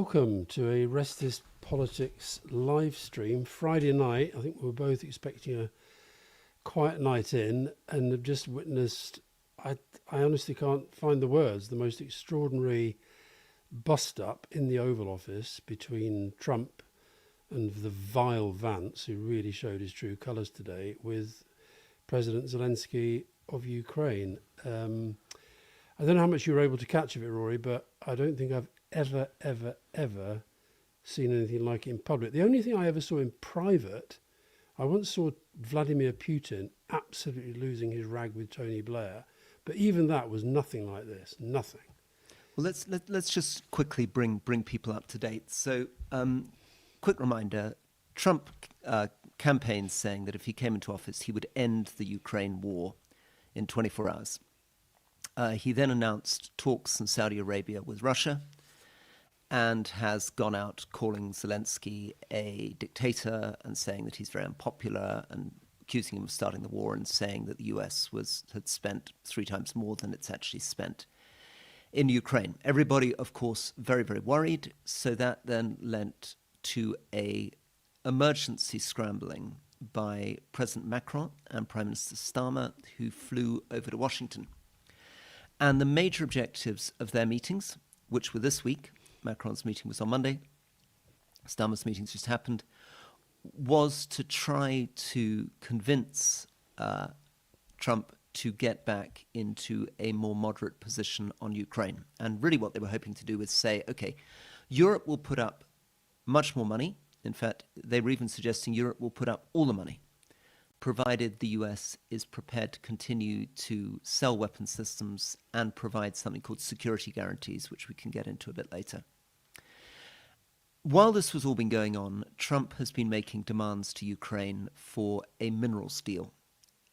Welcome to a Restless Politics live stream. Friday night, I think we were both expecting a quiet night in and have just witnessed, I honestly can't find the words, the most extraordinary bust-up in the Oval Office between Trump and the vile Vance, who really showed his true colours today, with President Zelensky of Ukraine. I don't know how much you were able to catch of it, Rory, but I don't think I've ever seen anything like it in public. The only thing I ever saw in private, I once saw Vladimir Putin absolutely losing his rag with Tony Blair, but even that was nothing like this. Nothing. Well, let's just quickly bring people up to date. So, quick reminder: Trump campaigned saying that if he came into office, he would end the Ukraine war in 24 hours. He then announced talks in Saudi Arabia with Russia, and has gone out calling Zelensky a dictator and saying that he's very unpopular and accusing him of starting the war and saying that the US had spent 3 times more than it's actually spent in Ukraine. Everybody, of course, very, very worried. So that then lent to a emergency scrambling by President Macron and Prime Minister Starmer, who flew over to Washington. And the major objectives of their meetings, which were this week, Macron's meeting was on Monday, Starmer's meetings just happened, was to try to convince Trump to get back into a more moderate position on Ukraine. And really what they were hoping to do was say, okay, Europe will put up much more money. In fact, they were even suggesting Europe will put up all the money, provided the US is prepared to continue to sell weapon systems and provide something called security guarantees, which we can get into a bit later. While this was all been going on, Trump has been making demands to Ukraine for a minerals deal.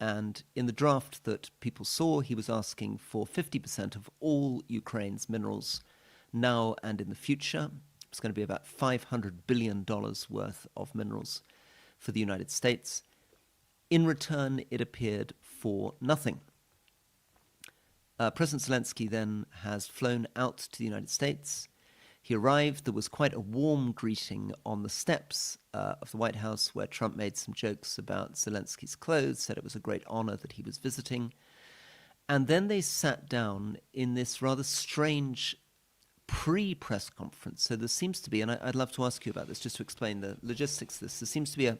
And in the draft that people saw, he was asking for 50% of all Ukraine's minerals now and in the future. It's going to be about $500 billion worth of minerals for the United States. In return, it appeared for nothing. President Zelensky then has flown out to the United States. He arrived. There was quite a warm greeting on the steps of the White House, where Trump made some jokes about Zelensky's clothes, said it was a great honor that he was visiting. And then they sat down in this rather strange pre-press conference. So there seems to be, and I'd love to ask you about this, just to explain the logistics of this. There seems to be a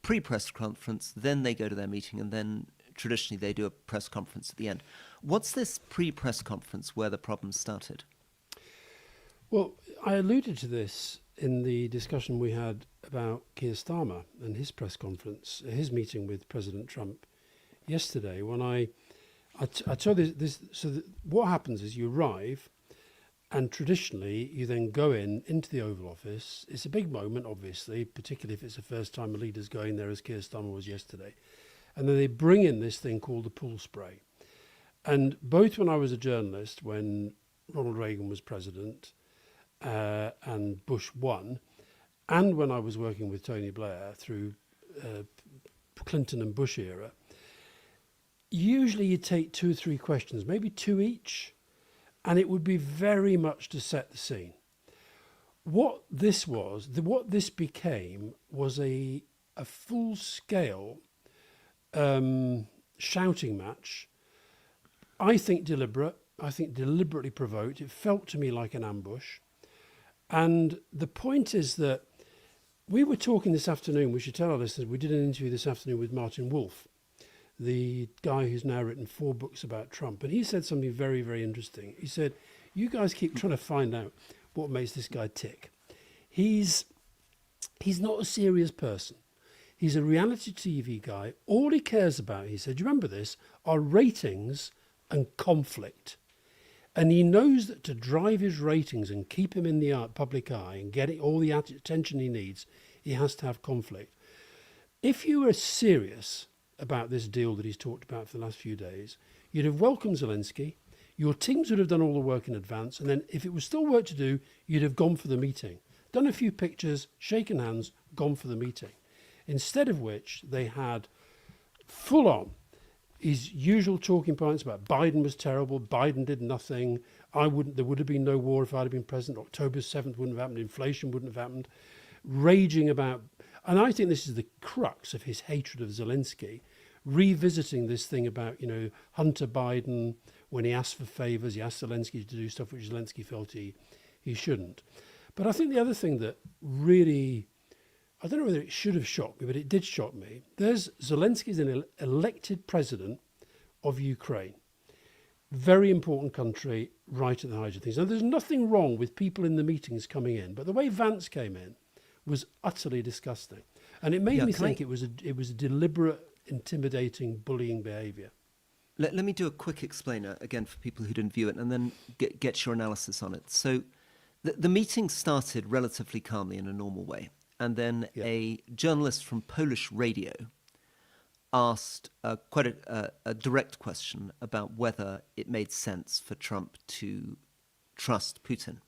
pre-press conference, then they go to their meeting, and then traditionally they do a press conference at the end. What's this pre-press conference where the problem started? Well, I alluded to this in the discussion we had about Keir Starmer and his press conference, his meeting with President Trump yesterday, when I told this so that what happens is you arrive, and traditionally you then go into the Oval Office. It's a big moment, obviously, particularly if it's the first time a leader's going there, as Keir Starmer was yesterday. And then they bring in this thing called the pool spray. And both when I was a journalist, when Ronald Reagan was president, and Bush won, and when I was working with Tony Blair through Clinton and Bush era, usually you take 2 or 3 questions, maybe 2 each, and it would be very much to set the scene. What this became was a full-scale shouting match. I think deliberately provoked. It felt to me like an ambush. And the point is that we were talking this afternoon, we should tell our listeners, we did an interview this afternoon with Martin Wolf, the guy who's now written 4 books about Trump. And he said something very, very interesting. He said, you guys keep trying to find out what makes this guy tick. He's not a serious person. He's a reality TV guy. All he cares about, he said, do you remember this, are ratings and conflict. And he knows that to drive his ratings and keep him in the public eye and get all the attention he needs, he has to have conflict. If you were serious about this deal that he's talked about for the last few days, you'd have welcomed Zelensky, your teams would have done all the work in advance, and then if it was still work to do, you'd have gone for the meeting, done a few pictures, shaken hands, gone for the meeting. Instead of which, they had full-on his usual talking points about Biden was terrible, Biden did nothing, there would have been no war if I'd have been president, October 7th wouldn't have happened, inflation wouldn't have happened, raging about, and I think this is the crux of his hatred of Zelensky, revisiting this thing about, Hunter Biden, when he asked for favors, he asked Zelensky to do stuff which Zelensky felt he shouldn't. But I think the other thing that really, I don't know whether it should have shocked me, but it did shock me. Zelensky's an elected president of Ukraine. Very important country, right at the height of things. Now, there's nothing wrong with people in the meetings coming in, but the way Vance came in was utterly disgusting. And it made me think it was a deliberate, intimidating, bullying behaviour. Let me do a quick explainer, again, for people who didn't view it, and then get your analysis on it. So the meeting started relatively calmly in a normal way. And then a journalist from Polish radio asked quite a direct question about whether it made sense for Trump to trust Putin.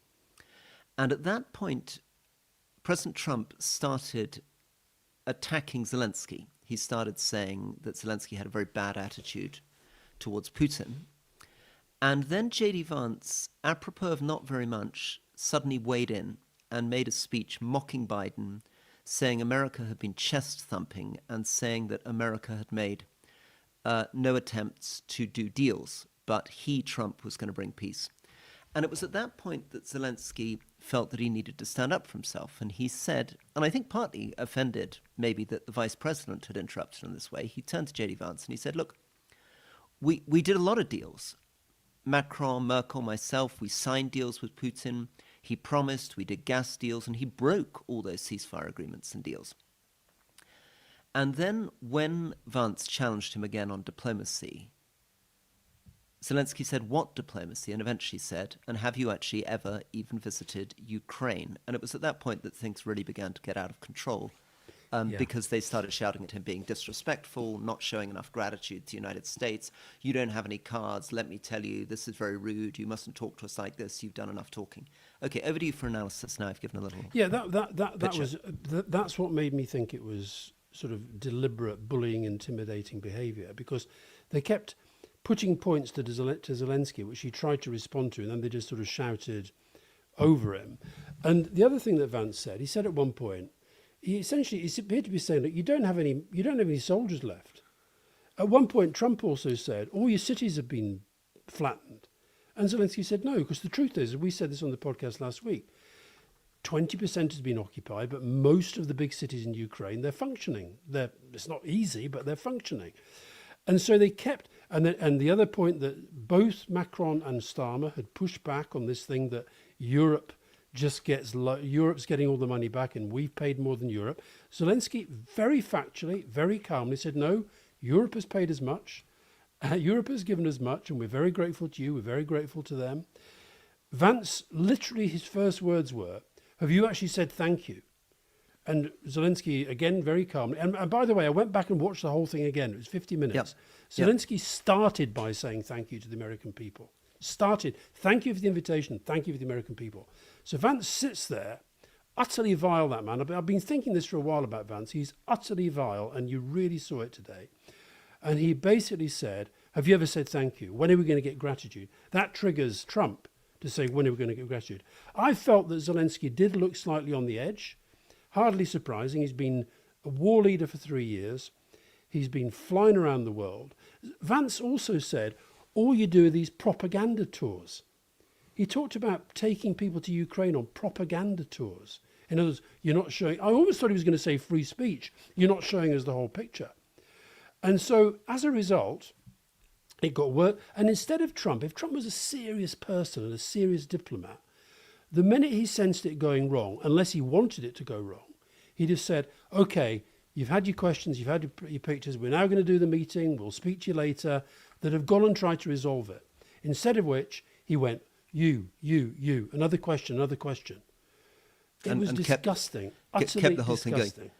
And at that point, President Trump started attacking Zelensky. He started saying that Zelensky had a very bad attitude towards Putin. And then J.D. Vance, apropos of not very much, suddenly weighed in and made a speech mocking Biden, saying America had been chest-thumping and saying that America had made no attempts to do deals, but he, Trump, was going to bring peace. And it was at that point that Zelensky felt that he needed to stand up for himself. And he said, and I think partly offended maybe that the vice president had interrupted in this way, he turned to J.D. Vance and he said, look, we did a lot of deals. Macron, Merkel, myself, we signed deals with Putin. He promised, we did gas deals, and he broke all those ceasefire agreements and deals. And then when Vance challenged him again on diplomacy, Zelensky said, what diplomacy? And eventually said, and have you actually ever even visited Ukraine? And it was at that point that things really began to get out of control. Because they started shouting at him being disrespectful, not showing enough gratitude to the United States. You don't have any cards. Let me tell you, this is very rude. You mustn't talk to us like this. You've done enough talking. Okay, over to you for analysis now. I've given a little. Yeah, that's what made me think it was sort of deliberate bullying, intimidating behaviour, because they kept putting points to Zelensky, which he tried to respond to, and then they just sort of shouted over him. And the other thing that Vance said, he said at one point, he appeared to be saying that you don't have any soldiers left. At one point, Trump also said, all your cities have been flattened. And Zelensky said no, because the truth is, we said this on the podcast last week, 20% has been occupied, but most of the big cities in Ukraine, they're functioning. It's not easy, but they're functioning. And so they kept, and the other point that both Macron and Starmer had pushed back on this thing that Europe's getting all the money back and we've paid more than Europe. Zelensky very factually, very calmly said, no, Europe has paid as much. Europe has given as much, and we're very grateful to you. We're very grateful to them. Vance, literally his first words were, have you actually said thank you? And Zelensky, again, very calmly. And by the way, I went back and watched the whole thing again. It was 50 minutes. Yep. Zelensky started by saying thank you to the American people. Thank you for the invitation. Thank you for the American people. So Vance sits there, utterly vile, that man. I've been thinking this for a while about Vance. He's utterly vile, and you really saw it today. And he basically said, have you ever said thank you? When are we going to get gratitude? That triggers Trump to say, when are we going to get gratitude? I felt that Zelensky did look slightly on the edge. Hardly surprising. He's been a war leader for 3 years. He's been flying around the world. Vance also said, all you do are these propaganda tours. He talked about taking people to Ukraine on propaganda tours. In other words, you're not showing, I almost thought he was going to say free speech. You're not showing us the whole picture. And so as a result, it got worse. And instead of Trump, if Trump was a serious person and a serious diplomat, the minute he sensed it going wrong, unless he wanted it to go wrong, he'd have said, okay, you've had your questions, you've had your pictures, we're now going to do the meeting, we'll speak to you later, that have gone and tried to resolve it. Instead of which, he went, you, another question. It was disgusting, utterly kept the whole disgusting. Thing going.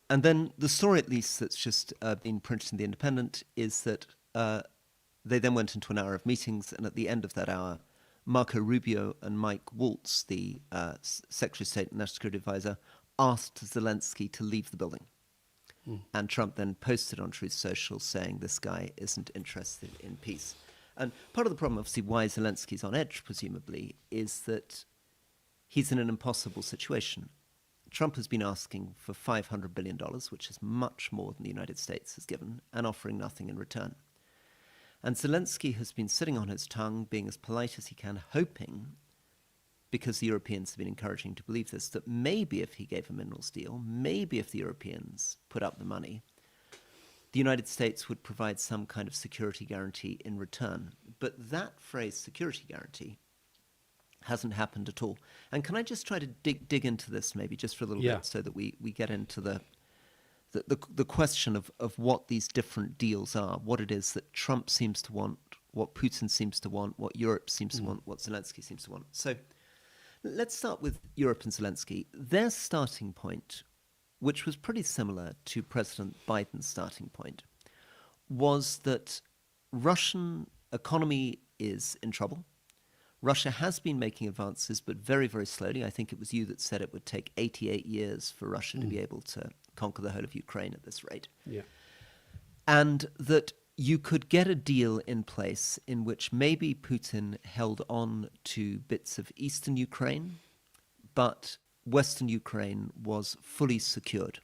And then the story, at least, that's just been printed in The Independent, is that they then went into an hour of meetings, and at the end of that hour, Marco Rubio and Mike Waltz, the Secretary of State and National Security Advisor, asked Zelensky to leave the building. And Trump then posted on Truth Social saying this guy isn't interested in peace. And part of the problem, obviously, why Zelensky's on edge, presumably, is that he's in an impossible situation. Trump has been asking for $500 billion, which is much more than the United States has given, and offering nothing in return. And Zelensky has been sitting on his tongue, being as polite as he can, hoping, because the Europeans have been encouraging to believe this, that maybe if he gave a minerals deal, maybe if the Europeans put up the money, the United States would provide some kind of security guarantee in return. But that phrase, security guarantee, hasn't happened at all. And can I just try to dig into this maybe just for a little bit so that we get into the question of what these different deals are, what it is that Trump seems to want, what Putin seems to want, what Europe seems to want, what Zelensky seems to want. So let's start with Europe and Zelensky. Their starting point, which was pretty similar to President Biden's starting point, was that Russian economy is in trouble. Russia has been making advances, but very, very slowly. I think it was you that said it would take 88 years for Russia to be able to conquer the whole of Ukraine at this rate. Yeah. And that you could get a deal in place in which maybe Putin held on to bits of eastern Ukraine, but western Ukraine was fully secured.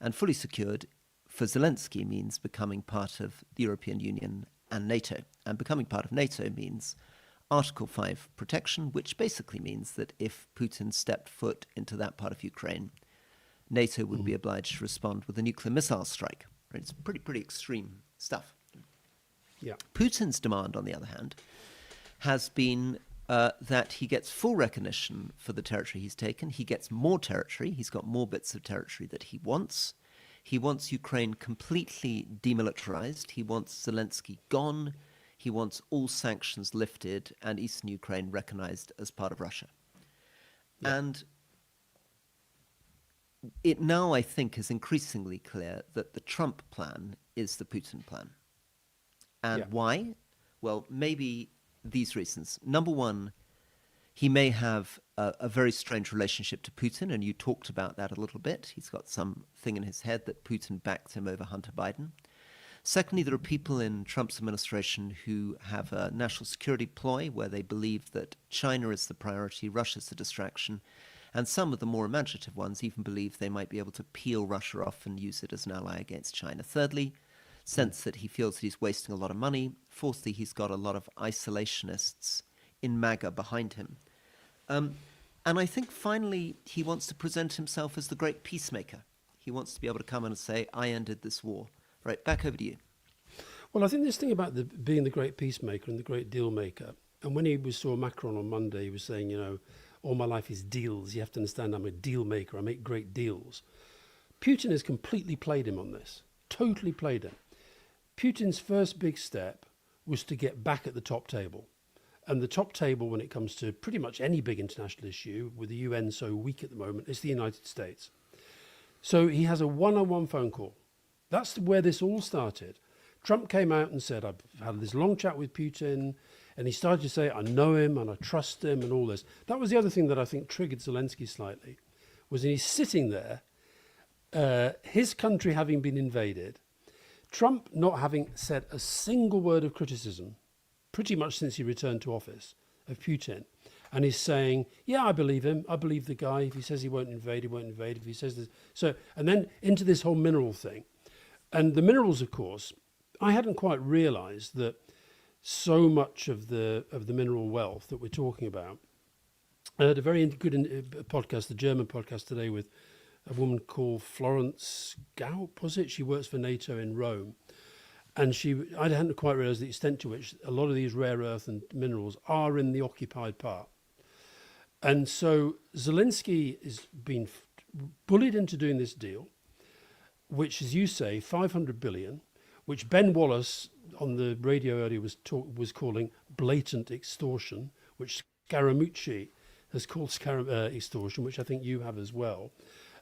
And fully secured for Zelensky means becoming part of the European Union and NATO. And becoming part of NATO means Article 5 protection, which basically means that if Putin stepped foot into that part of Ukraine, NATO would be obliged to respond with a nuclear missile strike. Right? It's pretty extreme stuff. Yeah. Putin's demand, on the other hand, has been that he gets full recognition for the territory he's taken. He gets more territory. He's got more bits of territory that he wants. He wants Ukraine completely demilitarized. He wants Zelensky gone. He wants all sanctions lifted and eastern Ukraine recognized as part of Russia. Yeah. And it now, I think, is increasingly clear that the Trump plan is the Putin plan. And why? Well, maybe these reasons. Number one, he may have a very strange relationship to Putin, and you talked about that a little bit. He's got something in his head that Putin backed him over Hunter Biden. Secondly, there are people in Trump's administration who have a national security ploy where they believe that China is the priority, Russia's the distraction, and some of the more imaginative ones even believe they might be able to peel Russia off and use it as an ally against China. Thirdly, sense that he feels that he's wasting a lot of money. Fourthly, he's got a lot of isolationists in MAGA behind him. And I think finally he wants to present himself as the great peacemaker. He wants to be able to come in and say, I ended this war. Right, back over to you. Well, I think this thing about being the great peacemaker and the great deal maker, and when he saw Macron on Monday, he was saying, you know, all my life is deals. You have to understand I'm a deal maker. I make great deals. Putin has completely played him on this, totally played him. Putin's first big step was to get back at the top table. And the top table when it comes to pretty much any big international issue, with the UN so weak at the moment, is the United States. So he has a one-on-one phone call. That's where this all started. Trump came out and said, I've had this long chat with Putin, and he started to say, I know him and I trust him and all this. That was the other thing that I think triggered Zelensky slightly, was he's sitting there, his country having been invaded, Trump not having said a single word of criticism, pretty much since he returned to office, of Putin. And he's saying, yeah, I believe him. I believe the guy. If he says he won't invade, he won't invade. If he says this. So, and then into this whole mineral thing. And the minerals, of course, I hadn't quite realized that so much of the mineral wealth that we're talking about. I heard a very good podcast, the German podcast today, with a woman called Florence Gaup, was it? She works for NATO in Rome. And I hadn't quite realized the extent to which a lot of these rare earth and minerals are in the occupied part. And so Zelensky is being bullied into doing this deal, which, as you say, 500 billion, which Ben Wallace on the radio earlier was calling blatant extortion, which Scaramucci has called extortion, which I think you have as well.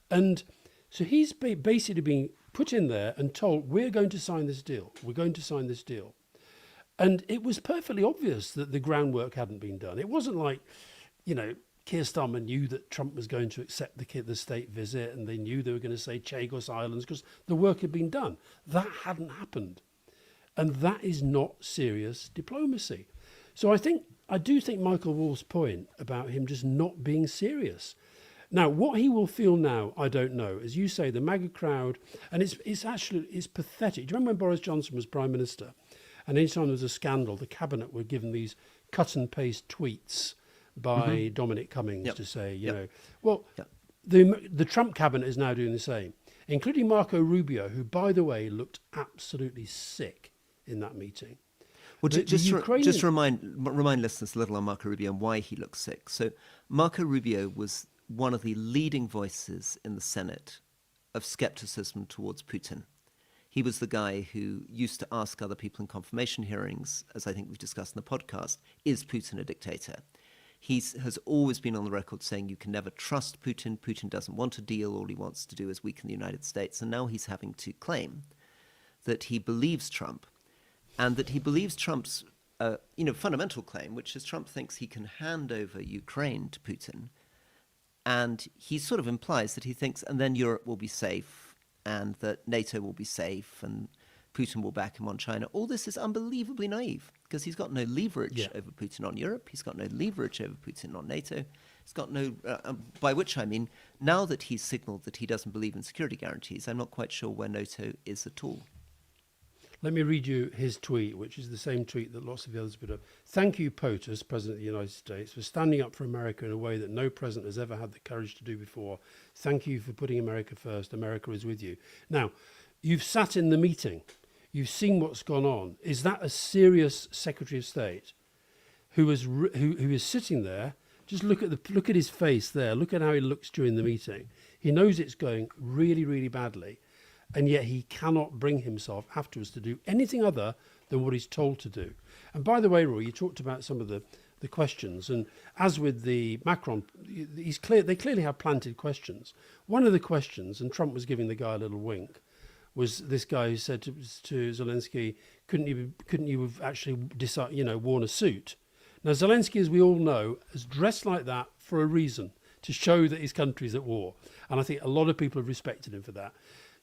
And so he's basically being put in there and told, we're going to sign this deal. We're going to sign this deal. And it was perfectly obvious that the groundwork hadn't been done. It wasn't like, you know, Keir Starmer knew that Trump was going to accept the state visit, and they knew they were going to say Chagos Islands because the work had been done. That hadn't happened. And that is not serious diplomacy. So I do think Michael Wolff's point about him just not being serious. Now, what he will feel now, I don't know. As you say, the MAGA crowd, and it's pathetic. Do you remember when Boris Johnson was Prime Minister? And anytime there was a scandal, the cabinet were given these cut and paste tweets by Dominic Cummings to say, the Trump cabinet is now doing the same, including Marco Rubio, who, by the way, looked absolutely sick in that meeting. Well, just remind listeners a little on Marco Rubio and why he looks sick. So Marco Rubio was one of the leading voices in the Senate of skepticism towards Putin. He was the guy who used to ask other people in confirmation hearings, as I think we've discussed in the podcast, is Putin a dictator? He has always been on the record saying you can never trust Putin. Putin doesn't want a deal. All he wants to do is weaken the United States. And now he's having to claim that he believes Trump, and that he believes Trump's fundamental claim, which is Trump thinks he can hand over Ukraine to Putin. And he sort of implies that he thinks, and then Europe will be safe, and that NATO will be safe, and Putin will back him on China. All this is unbelievably naive, because he's got no leverage over Putin on Europe. He's got no leverage over Putin on NATO. He's got no, by which I mean, now that he's signaled that he doesn't believe in security guarantees, I'm not quite sure where NATO is at all. Let me read you his tweet, which is the same tweet that lots of the others put up. Thank you, POTUS, President of the United States, for standing up for America in a way that no president has ever had the courage to do before. Thank you for putting America first. America is with you. Now, you've sat in the meeting. You've seen what's gone on. Is that a serious Secretary of State who is sitting there? Just look at his face there. Look at how he looks during the meeting. He knows it's going really, really badly. And yet he cannot bring himself afterwards to do anything other than what he's told to do. And by the way, Roy, you talked about some of the questions. And as with the Macron, they clearly have planted questions. One of the questions, and Trump was giving the guy a little wink, was this guy who said to Zelensky, couldn't you have actually worn a suit? Now, Zelensky, as we all know, has dressed like that for a reason, to show that his country's at war. And I think a lot of people have respected him for that.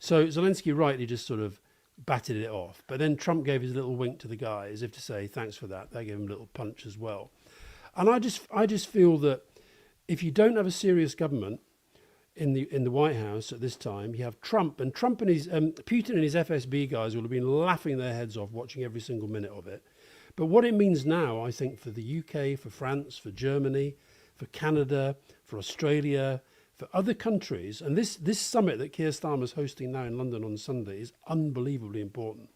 So Zelensky rightly just sort of batted it off. But then Trump gave his little wink to the guy as if to say, thanks for that. They gave him a little punch as well. And I just feel that if you don't have a serious government in the White House at this time, you have Trump and his Putin and his FSB guys will have been laughing their heads off watching every single minute of it. But what it means now, I think, for the UK, for France, for Germany, for Canada, for Australia, for other countries, and this summit that Keir Starmer is hosting now in London on Sunday is unbelievably important.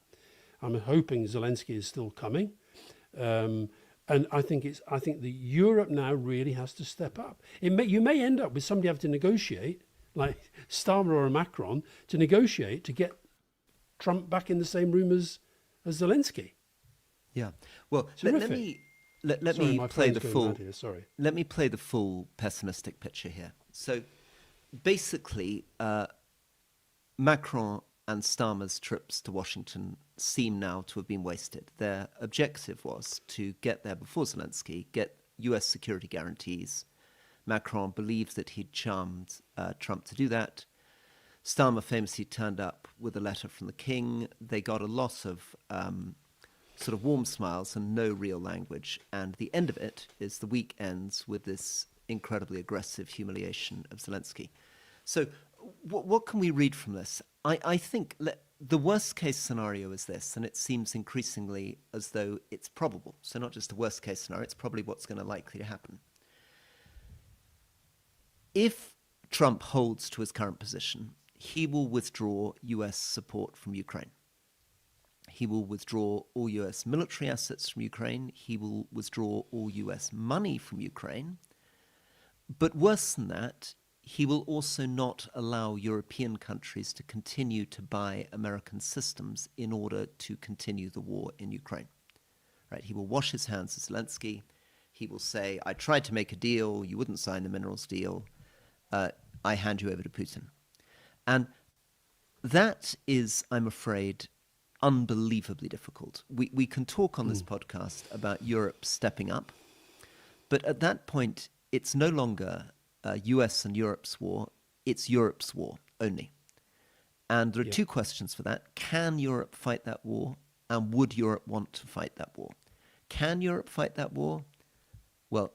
I'm hoping Zelensky is still coming, and I think that Europe now really has to step up. You may end up with somebody having to negotiate, like Starmer or Macron, to negotiate to get Trump back in the same room as Zelensky. Yeah. Well, let me play the full pessimistic picture here. So basically, Macron and Starmer's trips to Washington seem now to have been wasted. Their objective was to get there before Zelensky, get US security guarantees. Macron believed that he'd charmed Trump to do that. Starmer famously turned up with a letter from the king. They got a lot of sort of warm smiles and no real language. And the end of it is the week ends with this incredibly aggressive humiliation of Zelensky. So what can we read from this? I think the worst case scenario is this, and it seems increasingly as though it's probable. So not just the worst case scenario, it's probably what's going to likely to happen. If Trump holds to his current position, he will withdraw US support from Ukraine. He will withdraw all US military assets from Ukraine. He will withdraw all US money from Ukraine. But worse than that, he will also not allow European countries to continue to buy American systems in order to continue the war in Ukraine. Right? He will wash his hands of Zelensky. He will say, I tried to make a deal. You wouldn't sign the minerals deal. I hand you over to Putin. And that is, I'm afraid, unbelievably difficult. We can talk on this podcast about Europe stepping up, but at that point, it's no longer US and Europe's war, it's Europe's war only. And there are two questions for that. Can Europe fight that war? And would Europe want to fight that war? Can Europe fight that war? Well,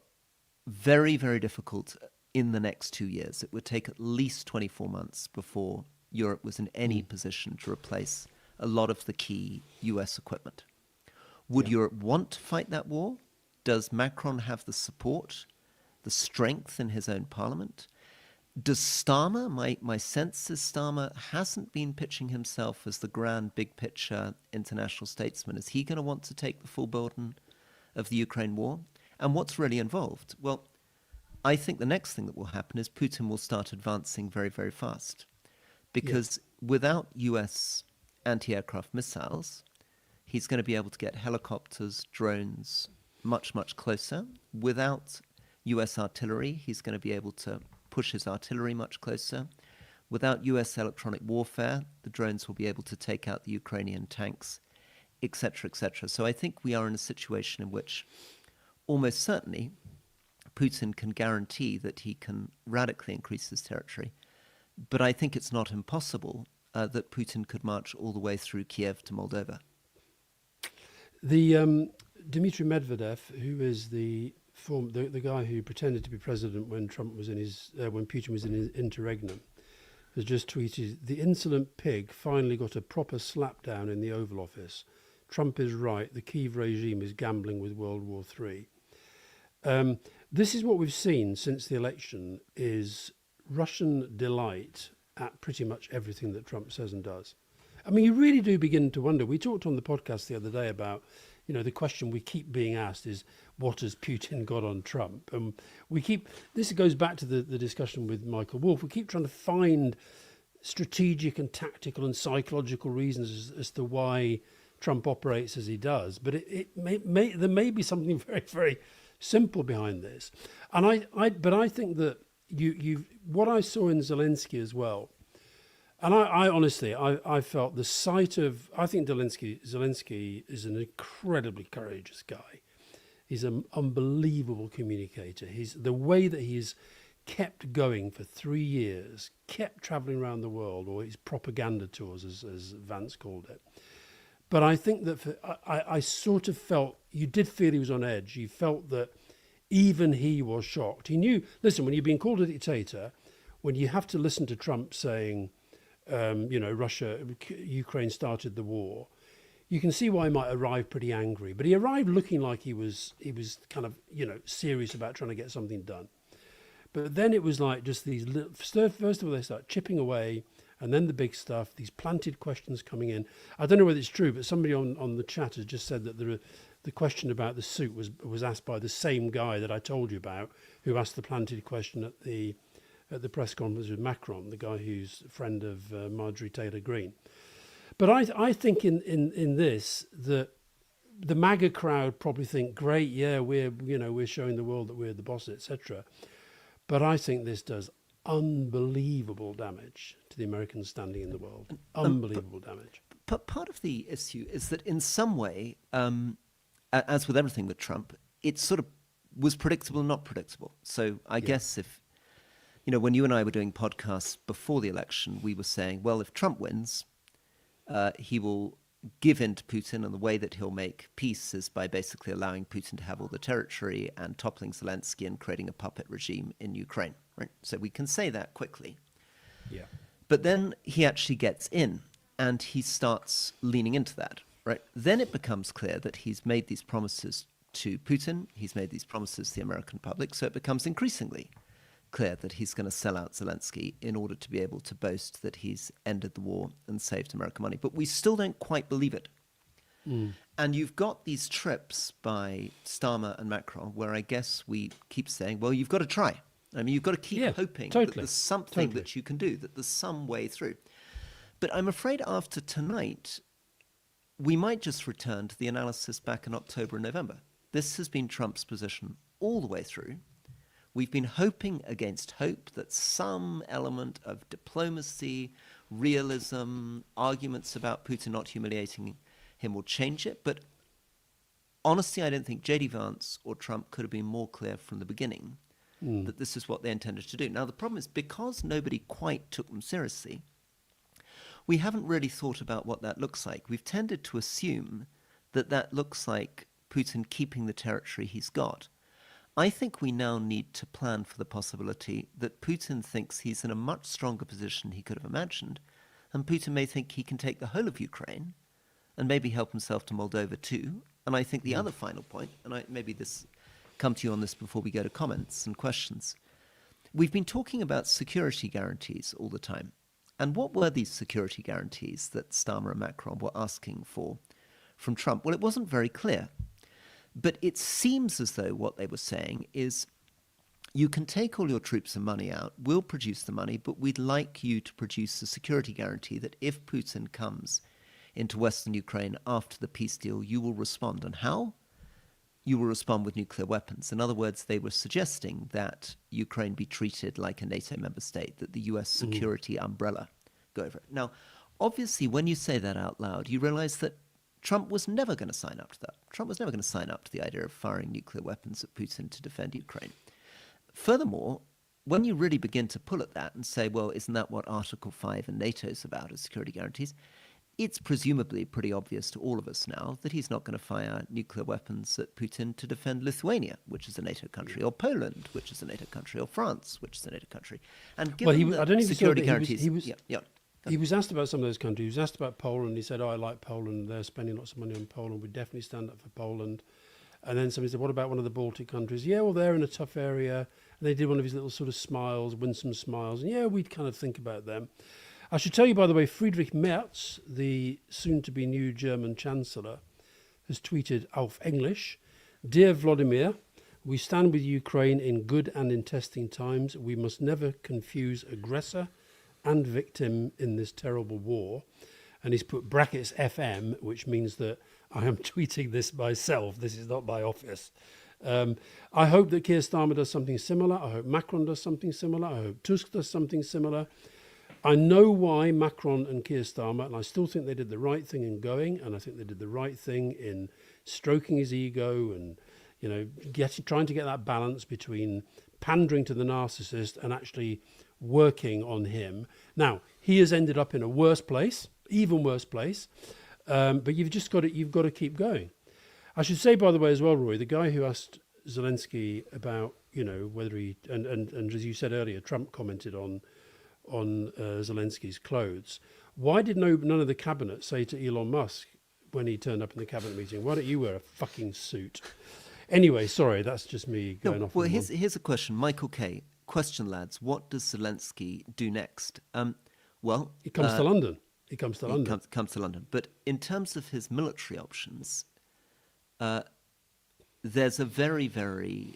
very, very difficult in the next 2 years. It would take at least 24 months before Europe was in any position to replace a lot of the key US equipment. Would Europe want to fight that war? Does Macron have the support, the strength in his own parliament? Does Starmer, my sense is Starmer hasn't been pitching himself as the grand big picture international statesman. Is he going to want to take the full burden of the Ukraine war? And what's really involved? Well, I think the next thing that will happen is Putin will start advancing very, very fast. Because without US anti-aircraft missiles, he's going to be able to get helicopters, drones much, much closer. Without US artillery, he's going to be able to push his artillery much closer. Without US electronic warfare, the drones will be able to take out the Ukrainian tanks, etc., etc. So I think we are in a situation in which almost certainly Putin can guarantee that he can radically increase his territory. But I think it's not impossible that Putin could march all the way through Kiev to Moldova. The Dmitry Medvedev, who is the guy who pretended to be president when when Putin was in his interregnum, has just tweeted, "The insolent pig finally got a proper slapdown in the Oval Office. Trump is right. The Kyiv regime is gambling with World War III." This is what we've seen since the election: is Russian delight at pretty much everything that Trump says and does. I mean, you really do begin to wonder. We talked on the podcast the other day about, the question we keep being asked is, what has Putin got on Trump? And this goes back to the discussion with Michael Wolff. We keep trying to find strategic and tactical and psychological reasons as to why Trump operates as he does. But there may be something very, very simple behind this. And I think that what I saw in Zelensky as well, and I honestly felt the sight of, I think Zelensky is an incredibly courageous guy. He's an unbelievable communicator. The way that he's kept going for 3 years, kept traveling around the world, or his propaganda tours, as Vance called it. But I think that I sort of felt, you did feel he was on edge. You felt that even he was shocked. He knew, listen, when you've been called a dictator, when you have to listen to Trump saying, Ukraine started the war, you can see why he might arrive pretty angry. But he arrived looking like he was kind of, serious about trying to get something done. But then it was like just these little, first of all, they start chipping away, and then the big stuff, these planted questions coming in. I don't know whether it's true, but somebody on the chat has just said that the question about the suit was asked by the same guy that I told you about, who asked the planted question at the press conference with Macron, the guy who's a friend of Marjorie Taylor Greene. But I think in this, that the MAGA crowd probably think, great, yeah, we're showing the world that we're the boss, etc. But I think this does unbelievable damage to the American standing in the world. Unbelievable damage. But part of the issue is that in some way, as with everything with Trump, it sort of was predictable and not predictable. So I guess if, when you and I were doing podcasts before the election, we were saying, well, if Trump wins, he will give in to Putin, and the way that he'll make peace is by basically allowing Putin to have all the territory and toppling Zelensky and creating a puppet regime in Ukraine. Right? So we can say that quickly. Yeah. But then he actually gets in, and he starts leaning into that. Right? Then it becomes clear that he's made these promises to Putin, he's made these promises to the American public, so it becomes increasingly clear that he's going to sell out Zelensky in order to be able to boast that he's ended the war and saved American money. But we still don't quite believe it. And you've got these trips by Starmer and Macron where I guess we keep saying, well, you've got to try. I mean, you've got to keep hoping that there's something that you can do, that there's some way through. But I'm afraid after tonight, we might just return to the analysis back in October and November. This has been Trump's position all the way through. We've been hoping against hope that some element of diplomacy, realism, arguments about Putin not humiliating him will change it. But honestly, I don't think J.D. Vance or Trump could have been more clear from the beginning that this is what they intended to do. Now, the problem is because nobody quite took them seriously, we haven't really thought about what that looks like. We've tended to assume that that looks like Putin keeping the territory he's got. I think we now need to plan for the possibility that Putin thinks he's in a much stronger position he could have imagined, and Putin may think he can take the whole of Ukraine and maybe help himself to Moldova too. And I think the other final point, and maybe this come to you on this before we go to comments and questions. We've been talking about security guarantees all the time. And what were these security guarantees that Starmer and Macron were asking for from Trump? Well, it wasn't very clear. But it seems as though what they were saying is, you can take all your troops and money out, we'll produce the money, but we'd like you to produce a security guarantee that if Putin comes into Western Ukraine after the peace deal, you will respond. And how? You will respond with nuclear weapons. In other words, they were suggesting that Ukraine be treated like a NATO member state, that the US security umbrella go over it. Now, obviously, when you say that out loud, you realize that Trump was never going to sign up to that. Trump was never going to sign up to the idea of firing nuclear weapons at Putin to defend Ukraine. Furthermore, when you really begin to pull at that and say, well, isn't that what Article 5 in NATO is about, as security guarantees? It's presumably pretty obvious to all of us now that he's not going to fire nuclear weapons at Putin to defend Lithuania, which is a NATO country, or Poland, which is a NATO country, or France, which is a NATO country. And given I don't know if security he said that guarantees... he was asked about some of those countries. He was asked about Poland. He said, I like Poland. They're spending lots of money on Poland. We definitely stand up for Poland. And then somebody said, what about one of the Baltic countries? Yeah, well, they're in a tough area. And they did one of his little sort of smiles, winsome smiles. And yeah, we'd kind of think about them. I should tell you, by the way, Friedrich Merz, the soon-to-be new German Chancellor, has tweeted auf English, Dear Vladimir, we stand with Ukraine in good and in testing times. We must never confuse aggressor and victim in this terrible war. And he's put brackets FM, which means that I am tweeting this myself. This is not my office. I hope that Keir Starmer does something similar. I hope Macron does something similar. I hope Tusk does something similar. I know why Macron and Keir Starmer, and I still think they did the right thing in going, and I think they did the right thing in stroking his ego and, you know, trying to get that balance between pandering to the narcissist and actually working on him. Now, he has ended up in a worse place, even worse place, but you've got to keep going. I should say, by the way, as well, Roy, the guy who asked Zelensky about, you know, whether he and as you said earlier, Trump commented on Zelensky's clothes. Why did none of the cabinet say to Elon Musk when he turned up in the cabinet meeting, why don't you wear a fucking suit? Anyway, sorry, that's just me going off. Well, here's a question. Michael K. Question, lads. What does Zelensky do next? Well, he comes to London. He comes to London. Comes to London. But in terms of his military options, there's a very, very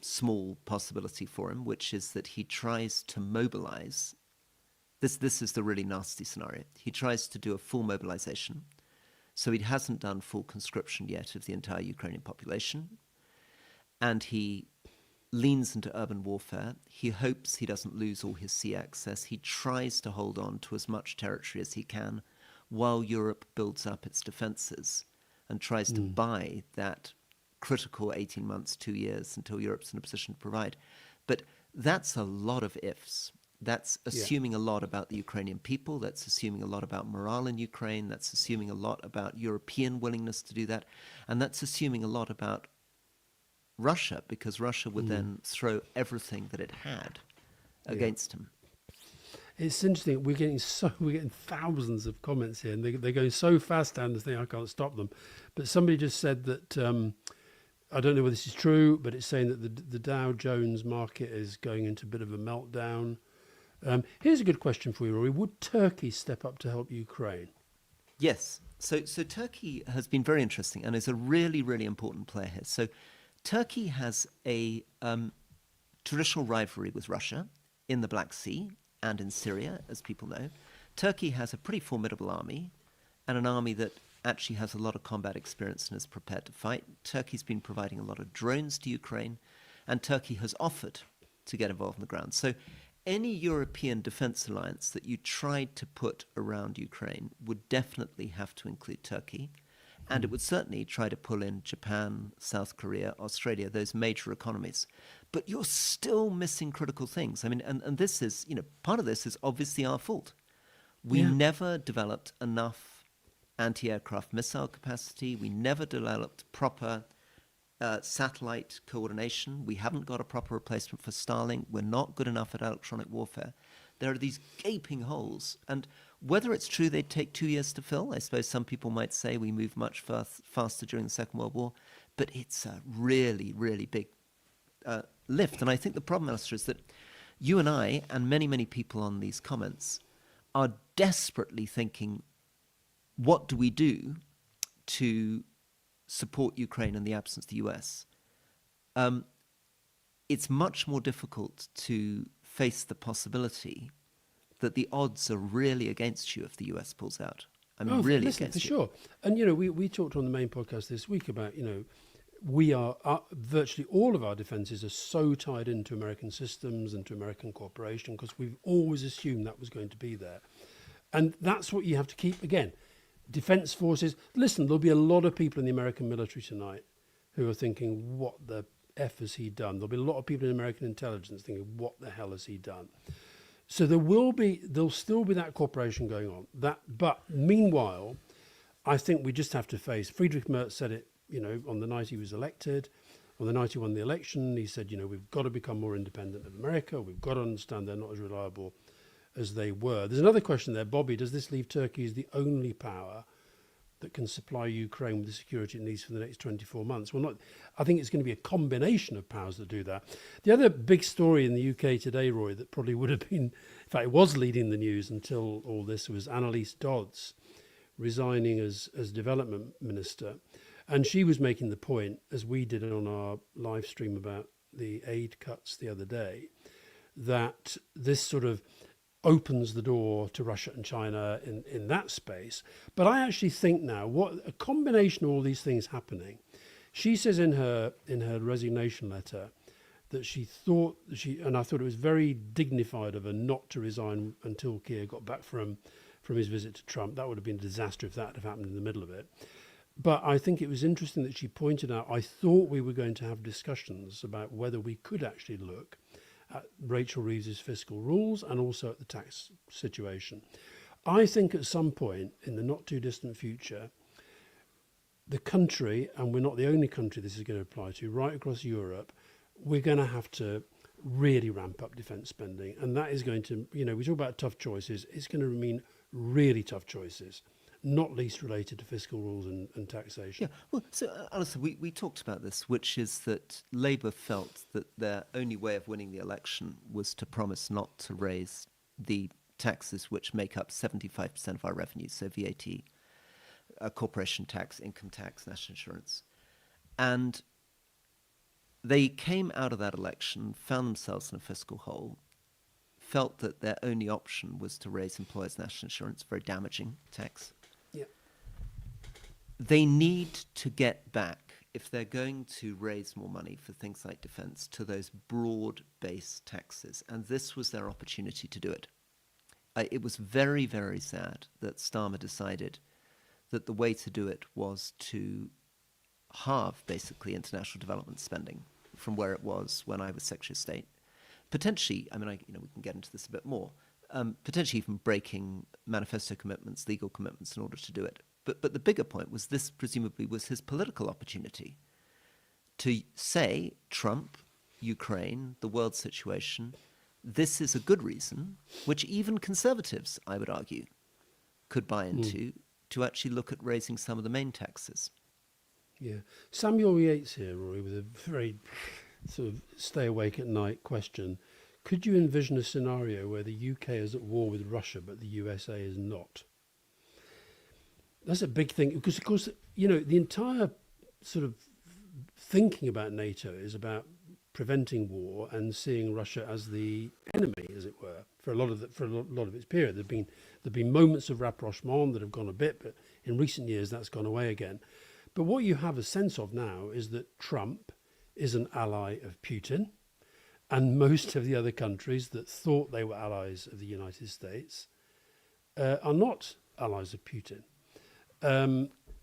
small possibility for him, which is that he tries to mobilize. This is the really nasty scenario. He tries to do a full mobilization. So he hasn't done full conscription yet of the entire Ukrainian population. And he leans into urban warfare. He hopes he doesn't lose all his sea access. He tries to hold on to as much territory as he can while Europe builds up its defenses and tries to buy that critical 18 months, 2 years until Europe's in a position to provide. But that's a lot of ifs. That's assuming a lot about the Ukrainian people. That's assuming a lot about morale in Ukraine. That's assuming a lot about European willingness to do that. And that's assuming a lot about Russia, because Russia would then throw everything that it had against him. It's interesting. We're getting thousands of comments here, and they're going so fast down this thing I can't stop them. But somebody just said that I don't know whether this is true, but it's saying that the Dow Jones market is going into a bit of a meltdown. Here's a good question for you, Rory. Would Turkey step up to help Ukraine? Yes. So Turkey has been very interesting and is a really, really important player here. So Turkey has a traditional rivalry with Russia in the Black Sea and in Syria, as people know. Turkey has a pretty formidable army, and an army that actually has a lot of combat experience and is prepared to fight. Turkey's been providing a lot of drones to Ukraine, and Turkey has offered to get involved on the ground. So any European defense alliance that you tried to put around Ukraine would definitely have to include Turkey. And it would certainly try to pull in Japan, South Korea, Australia, those major economies. But you're still missing critical things. I mean, and this is, part of this is obviously our fault. We Yeah. never developed enough anti-aircraft missile capacity. We never developed proper satellite coordination. We haven't got a proper replacement for Starlink. We're not good enough at electronic warfare. There are these gaping holes. And whether it's true they'd take 2 years to fill, I suppose some people might say we moved much faster during the Second World War, but it's a really, really big lift. And I think the problem, Alastair, is that you and I and many, many people on these comments are desperately thinking, what do we do to support Ukraine in the absence of the US? It's much more difficult to face the possibility that the odds are really against you if the US pulls out. I mean, really listen, against for you. sure. And we talked on the main podcast this week about we are virtually all of our defences are so tied into American systems and to American cooperation because we've always assumed that was going to be there, and that's what you have to keep. Again, defence forces. Listen, there'll be a lot of people in the American military tonight who are thinking, "What the F has he done?" There'll be a lot of people in American intelligence thinking, "What the hell has he done?" So there'll still be that cooperation going on. But meanwhile, I think we just have to face. Friedrich Merz said it, on the night he was elected, on the night he won the election. He said, we've got to become more independent of America. We've got to understand they're not as reliable as they were. There's another question there, Bobby. Does this leave Turkey as the only power that can supply Ukraine with the security it needs for the next 24 months? Well, I think it's going to be a combination of powers that do that. The other big story in the UK today, Roy, that probably would have been, in fact, it was leading the news until all this, was Annalise Dodds resigning as development minister. And she was making the point, as we did on our live stream about the aid cuts the other day, that this sort of opens the door to Russia and China in that space. But I actually think now, what a combination of all these things happening. She says in her resignation letter that she thought and I thought it was very dignified of her not to resign until Keir got back from his visit to Trump. That would have been a disaster if that had happened in the middle of it. But I think it was interesting that she pointed out, I thought we were going to have discussions about whether we could actually look at Rachel Reeves's fiscal rules and also at the tax situation. I think at some point in the not too distant future, the country, and we're not the only country this is going to apply to, right across Europe, we're going to have to really ramp up defence spending. And that is going to, we talk about tough choices, it's going to mean really tough choices, not least related to fiscal rules and taxation. Yeah, well, so Alistair, we talked about this, which is that Labour felt that their only way of winning the election was to promise not to raise the taxes which make up 75% of our revenue, so VAT, corporation tax, income tax, national insurance. And they came out of that election, found themselves in a fiscal hole, felt that their only option was to raise employers' national insurance, very damaging tax. Yeah. They need to get back, if they're going to raise more money for things like defence, to those broad-based taxes. And this was their opportunity to do it. It was very, very sad that Starmer decided that the way to do it was to halve, basically, international development spending from where it was when I was Secretary of State. Potentially, we can get into this a bit more, potentially even breaking manifesto commitments, legal commitments in order to do it. But the bigger point was this presumably was his political opportunity to say, Trump, Ukraine, the world situation, this is a good reason, which even conservatives, I would argue, could buy into, to actually look at raising some of the main taxes. Yeah. Samuel Yates here, Rory, with a very sort of stay awake at night question. Could you envision a scenario where the UK is at war with Russia, but the USA is not? That's a big thing, because, of course, the entire sort of thinking about NATO is about preventing war and seeing Russia as the enemy, as it were, for a lot of its period. There've been moments of rapprochement that have gone a bit, but in recent years that's gone away again. But what you have a sense of now is that Trump is an ally of Putin, and most of the other countries that thought they were allies of the United States are not allies of Putin.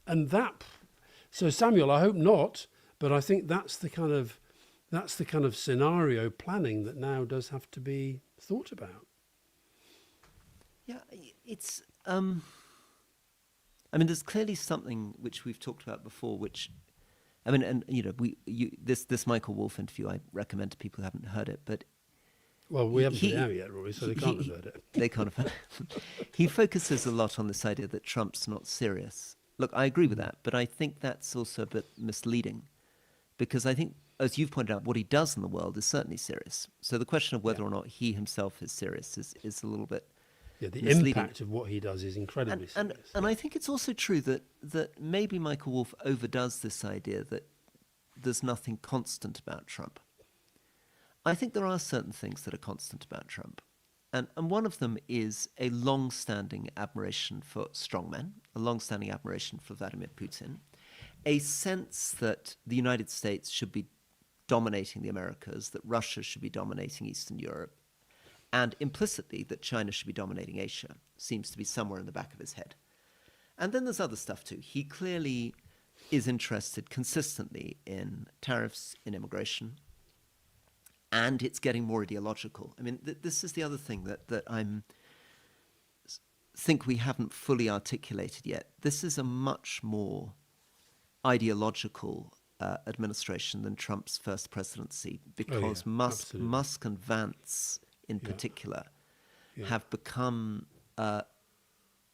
And that, so Samuel, I hope not, but I think that's the kind of scenario planning that now does have to be thought about. Yeah, it's. I mean, there's clearly something which we've talked about before, which, I mean, and this Michael Wolff interview I recommend to people who haven't heard it, but Well, we haven't put it out yet, Rory, so they can't have heard it. They can't have. He focuses a lot on this idea that Trump's not serious. Look, I agree with that, but I think that's also a bit misleading, because I think, as you've pointed out, what he does in the world is certainly serious. So the question of whether or not he himself is serious is a little bit the misleading. Impact of what he does is incredibly serious. And I think it's also true that maybe Michael Wolff overdoes this idea that there's nothing constant about Trump. I think there are certain things that are constant about Trump. And one of them is a long-standing admiration for strongmen, a long-standing admiration for Vladimir Putin, a sense that the United States should be dominating the Americas, that Russia should be dominating Eastern Europe, and implicitly that China should be dominating Asia, seems to be somewhere in the back of his head. And then there's other stuff too. He clearly is interested consistently in tariffs, in immigration, and it's getting more ideological. I mean, this is the other thing that I'm think we haven't fully articulated yet. This is a much more ideological administration than Trump's first presidency, because Musk and Vance in particular have become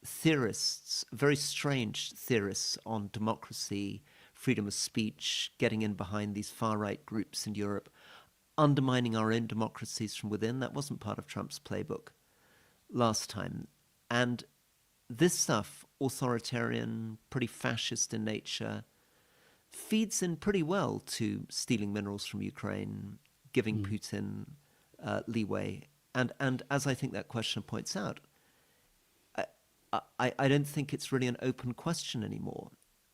theorists, very strange theorists on democracy, freedom of speech, getting in behind these far-right groups in Europe, undermining our own democracies from within. That wasn't part of Trump's playbook last time. And this stuff, authoritarian, pretty fascist in nature, feeds in pretty well to stealing minerals from Ukraine, giving Putin leeway. And as I think that question points out, I don't think it's really an open question anymore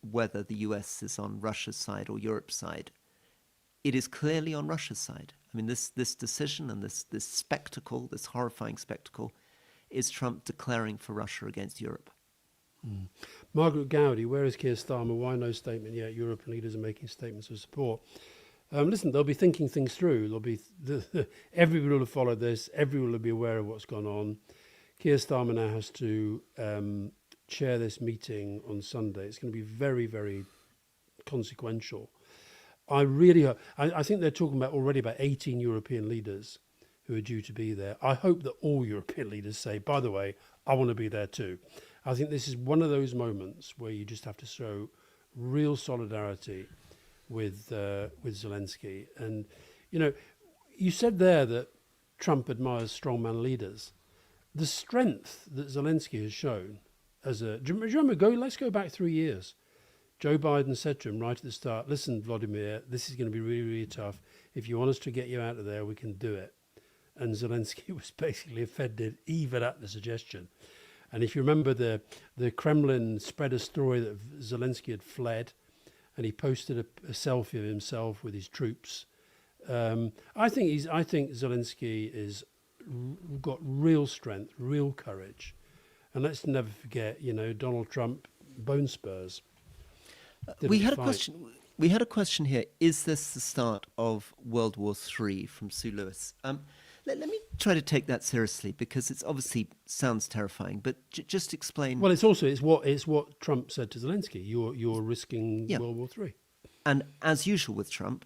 whether the US is on Russia's side or Europe's side. It is clearly on Russia's side. I mean, this decision and this spectacle, this horrifying spectacle, is Trump declaring for Russia against Europe. Margaret Gowdy, where is Keir Starmer? Why no statement yet? European leaders are making statements of support. Listen, they'll be thinking things through. There'll be everybody will have followed this. Everyone will be aware of what's gone on. Keir Starmer now has to chair this meeting on Sunday. It's going to be very, very consequential. I really hope. I think they're talking already about 18 European leaders who are due to be there. I hope that all European leaders say, by the way, I want to be there too. I think this is one of those moments where you just have to show real solidarity with Zelensky. And, you know, you said there that Trump admires strongman leaders. The strength that Zelensky has shown do you remember, let's go back 3 years. Joe Biden said to him right at the start, listen, Vladimir, this is going to be really, really tough. If you want us to get you out of there, we can do it. And Zelensky was basically offended even at the suggestion. And if you remember, the Kremlin spread a story that Zelensky had fled, and he posted a selfie of himself with his troops. I think Zelensky is got real strength, real courage. And let's never forget, Donald Trump, bone spurs. We had a question here. Is this the start of World War III, from Sue Lewis? Let me try to take that seriously, because it's obviously sounds terrifying. But just explain. Well, it's what Trump said to Zelensky. You're risking World War III. And as usual with Trump,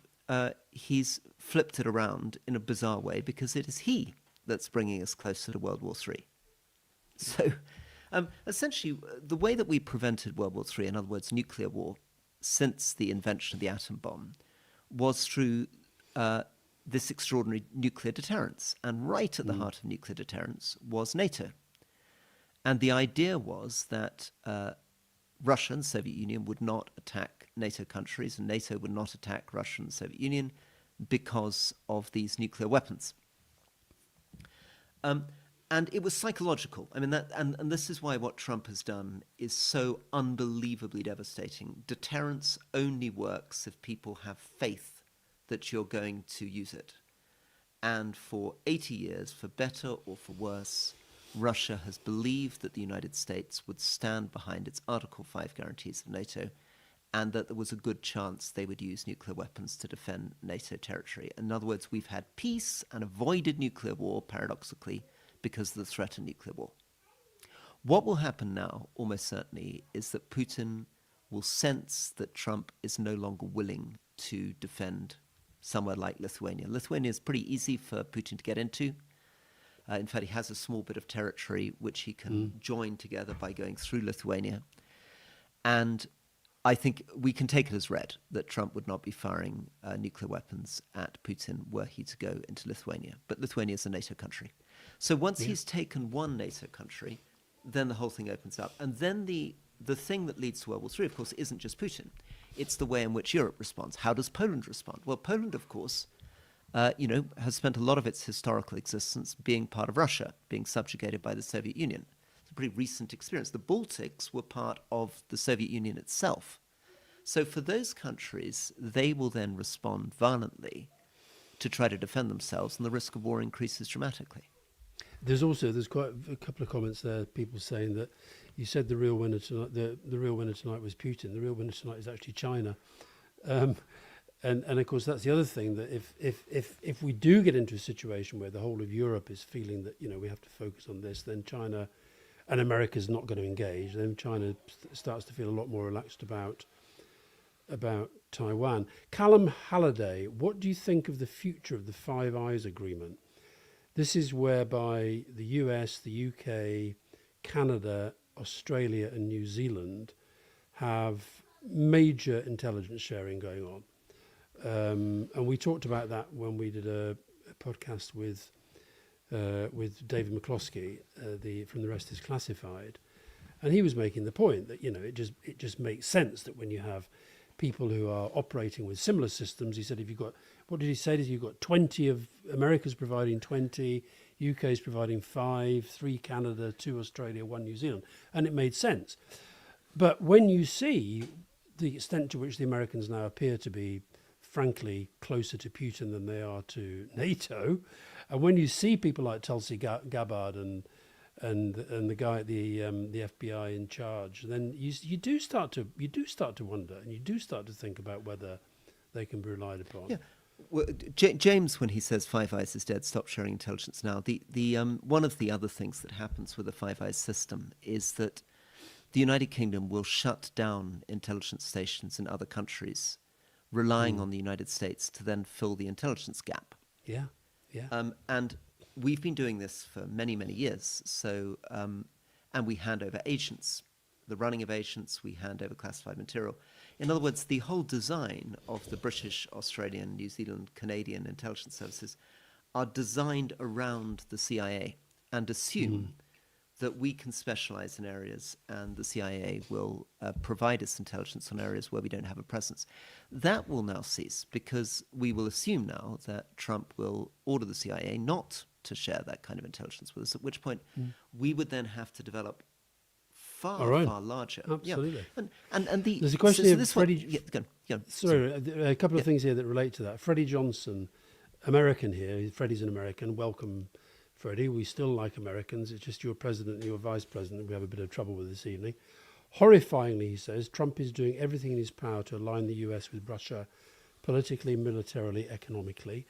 he's flipped it around in a bizarre way, because it is he that's bringing us closer to World War III. So, essentially, the way that we prevented World War III, in other words, nuclear war, since the invention of the atom bomb, was through this extraordinary nuclear deterrence. And right at the heart of nuclear deterrence was NATO. And the idea was that Russia and the Soviet Union would not attack NATO countries, and NATO would not attack Russia and the Soviet Union because of these nuclear weapons. And it was psychological. I mean, and this is why what Trump has done is so unbelievably devastating. Deterrence only works if people have faith that you're going to use it. And for 80 years, for better or for worse, Russia has believed that the United States would stand behind its Article 5 guarantees of NATO, and that there was a good chance they would use nuclear weapons to defend NATO territory. In other words, we've had peace and avoided nuclear war, paradoxically, because of the threat of nuclear war. What will happen now, almost certainly, is that Putin will sense that Trump is no longer willing to defend somewhere like Lithuania. Lithuania is pretty easy for Putin to get into. In fact, he has a small bit of territory which he can join together by going through Lithuania. And I think we can take it as read that Trump would not be firing nuclear weapons at Putin were he to go into Lithuania. But Lithuania is a NATO country. So once he's taken one NATO country, then the whole thing opens up. And then the thing that leads to World War III, of course, isn't just Putin. It's the way in which Europe responds. How does Poland respond? Well, Poland, of course, has spent a lot of its historical existence being part of Russia, being subjugated by the Soviet Union. It's a pretty recent experience. The Baltics were part of the Soviet Union itself. So for those countries, they will then respond violently to try to defend themselves, and the risk of war increases dramatically. There's quite a couple of comments there, people saying that you said the real winner tonight, the real winner tonight was Putin. The real winner tonight is actually China. And of course, that's the other thing, that if we do get into a situation where the whole of Europe is feeling that, we have to focus on this, then China and America's not going to engage. Then China starts to feel a lot more relaxed about Taiwan. Callum Halliday, what do you think of the future of the Five Eyes Agreement? This is whereby the US, the UK, Canada, Australia and New Zealand have major intelligence sharing going on. And we talked about that when we did a podcast with David McCloskey, from The Rest is Classified, and he was making the point that it just makes sense that when you have people who are operating with similar systems, he said if you've got, what did he say? You've got 20 of America's providing 20, UK's providing 5, 3 Canada, 2 Australia, 1 New Zealand, and it made sense. But when you see the extent to which the Americans now appear to be, frankly, closer to Putin than they are to NATO, and when you see people like Tulsi Gabbard and the guy at the FBI in charge, then you do start to wonder, and you do start to think about whether they can be relied upon. Yeah. Well, James, when he says Five Eyes is dead, stop sharing intelligence now. The one of the other things that happens with the Five Eyes system is that the United Kingdom will shut down intelligence stations in other countries, relying on the United States to then fill the intelligence gap. Yeah. And we've been doing this for many, many years. So, and we hand over agents, the running of agents, we hand over classified material. In other words, the whole design of the British, Australian, New Zealand, Canadian intelligence services are designed around the CIA and assume that we can specialize in areas and the CIA will provide us intelligence on areas where we don't have a presence. That will now cease because we will assume now that Trump will order the CIA not to share that kind of intelligence with us, at which point we would then have to develop far larger. Absolutely. Yeah. And there's a question here, this Freddie. Go on. Sorry, a couple of things here that relate to that. Freddie Johnson, American here. Freddie's an American. Welcome, Freddie. We still like Americans. It's just your president and your vice president we have a bit of trouble with this evening. Horrifyingly, he says, Trump is doing everything in his power to align the US with Russia politically, militarily, economically.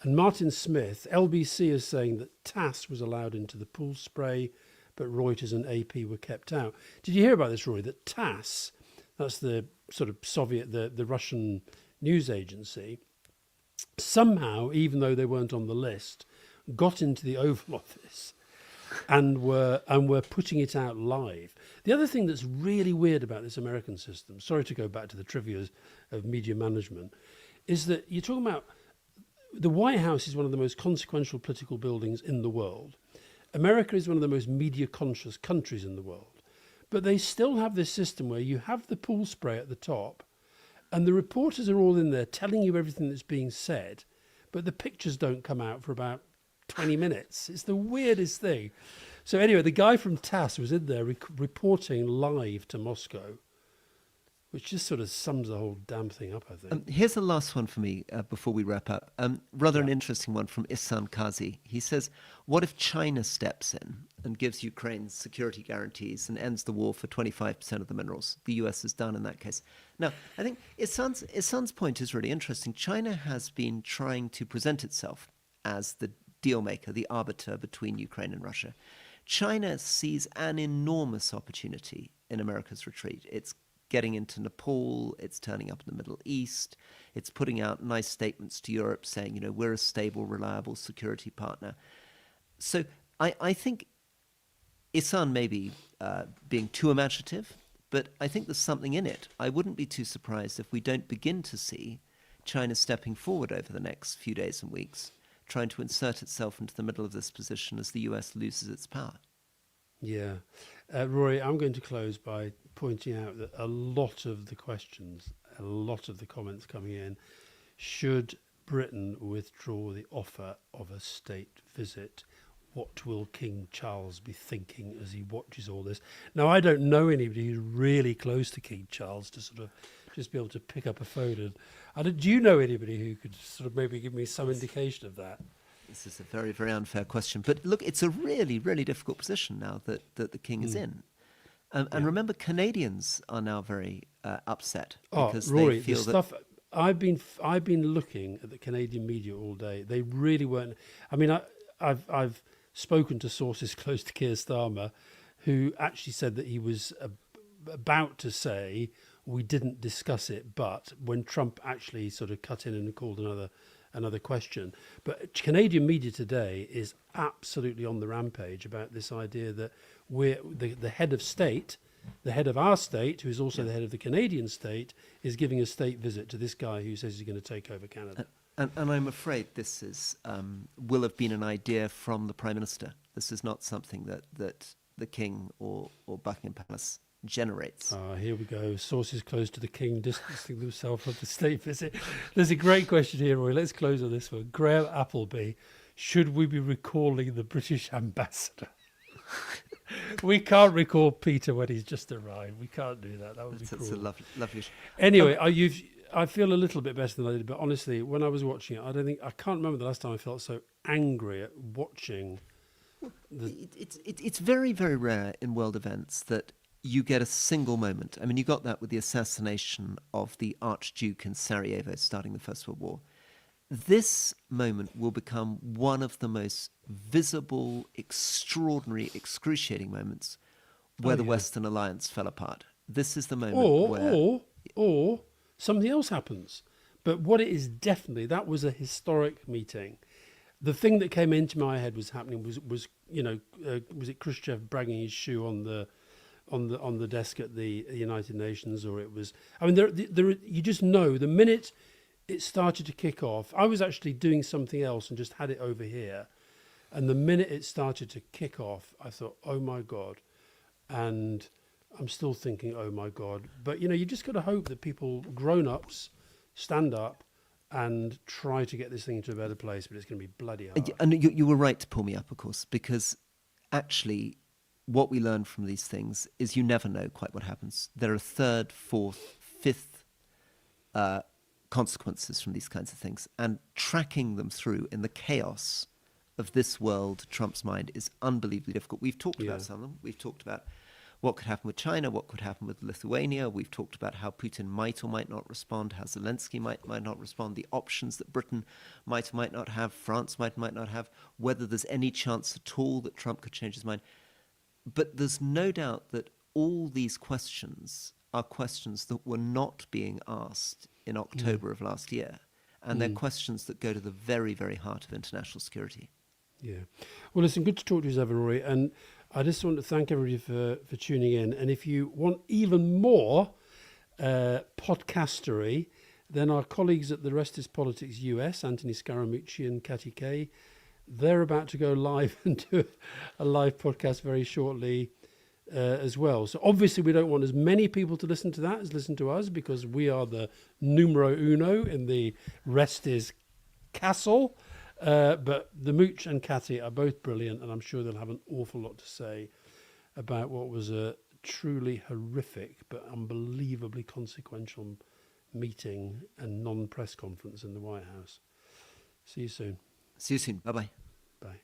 And Martin Smith, LBC, is saying that TASS was allowed into the pool spray, but Reuters and AP were kept out. Did you hear about this, Rory? That TASS, that's the sort of Soviet, the Russian news agency, somehow, even though they weren't on the list, got into the Oval Office and were putting it out live. The other thing that's really weird about this American system, sorry to go back to the trivia of media management, is that you're talking about the White House is one of the most consequential political buildings in the world. America is one of the most media-conscious countries in the world. But they still have this system where you have the pool spray at the top and the reporters are all in there telling you everything that's being said, but the pictures don't come out for about 20 minutes. It's the weirdest thing. So anyway, the guy from TASS was in there reporting live to Moscow which just sort of sums the whole damn thing up, I think. Here's the last one for me before we wrap up. Rather an Yeah. interesting one from Ihsan Kazi. He says, what if China steps in and gives Ukraine security guarantees and ends the war for 25% of the minerals? The US is done in that case. Now, I think Ihsan's point is really interesting. China has been trying to present itself as the deal maker, the arbiter between Ukraine and Russia. China sees an enormous opportunity in America's retreat. It's getting into Nepal, it's turning up in the Middle East, it's putting out nice statements to Europe saying, you know, we're a stable, reliable security partner. So I think Ihsan may be being too imaginative, but I think there's something in it. I wouldn't be too surprised if we don't begin to see China stepping forward over the next few days and weeks, trying to insert itself into the middle of this position as the US loses its power. Yeah. Rory, I'm going to close by pointing out that a lot of the questions, a lot of the comments coming in, should Britain withdraw the offer of a state visit? What will King Charles be thinking as he watches all this? Now, I don't know anybody who's really close to King Charles to sort of just be able to pick up a phone. And do you know anybody who could sort of maybe give me some indication of that? This is a very, very unfair question. But look, it's a really, really difficult position now that the king is in. And remember, Canadians are now very upset because Rory, they feel the stuff I've been looking at the Canadian media all day. They really weren't. I mean, I've spoken to sources close to Keir Starmer, who actually said that he was about to say we didn't discuss it, but when Trump actually sort of cut in and called another question. But Canadian media today is absolutely on the rampage about this idea that we're the head of state, the head of our state, who is also the head of the Canadian state, is giving a state visit to this guy who says he's going to take over Canada. And I'm afraid this is will have been an idea from the Prime Minister. This is not something that the King or Buckingham Palace generates. Here we go. Sources close to the king distancing themselves from the state visit. There's a great question here, Roy. Let's close on this one. Graham Appleby, should we be recalling the British ambassador? We can't recall Peter when he's just arrived. We can't do that. That would be cruel. It's a lovely. Anyway, I feel a little bit better than I did, but honestly, when I was watching it, I can't remember the last time I felt so angry at watching. It's very, very rare in world events that you get a single moment. I mean, you got that with the assassination of the Archduke in Sarajevo starting the First World War. This moment will become one of the most visible, extraordinary, excruciating moments where the Western alliance fell apart. This is the moment where... Or something else happens. But what it is definitely, that was a historic meeting. The thing that came into my head was happening was it Khrushchev bragging his shoe on the desk at the United Nations, or it was... I mean, there you just know the minute it started to kick off. I was actually doing something else and just had it over here. And the minute it started to kick off, I thought, oh my God. And I'm still thinking, oh my God. But, you just got to hope that people, grown-ups, stand up and try to get this thing into a better place. But it's going to be bloody hard. And you were right to pull me up, of course, because actually what we learn from these things is you never know quite what happens. There are third, fourth, fifth consequences from these kinds of things, and tracking them through in the chaos of this world, Trump's mind, is unbelievably difficult. We've talked about some of them. We've talked about what could happen with China, what could happen with Lithuania. We've talked about how Putin might or might not respond, how Zelensky might not respond, the options that Britain might or might not have, France might or might not have, whether there's any chance at all that Trump could change his mind. But there's no doubt that all these questions are questions that were not being asked in October of last year. And they're questions that go to the very, very heart of international security. Yeah. Well, listen, good to talk to you as ever, Rory. And I just want to thank everybody for tuning in. And if you want even more podcastery, then our colleagues at The Rest is Politics US, Anthony Scaramucci and Catty Kay, they're about to go live and do a live podcast very shortly as well. So obviously we don't want as many people to listen to that as listen to us, because we are the numero uno in the Rest is castle. But the Mooch and Catty are both brilliant, and I'm sure they'll have an awful lot to say about what was a truly horrific but unbelievably consequential meeting and non-press conference in the White House. See you soon. See you soon. Bye-bye. Bye.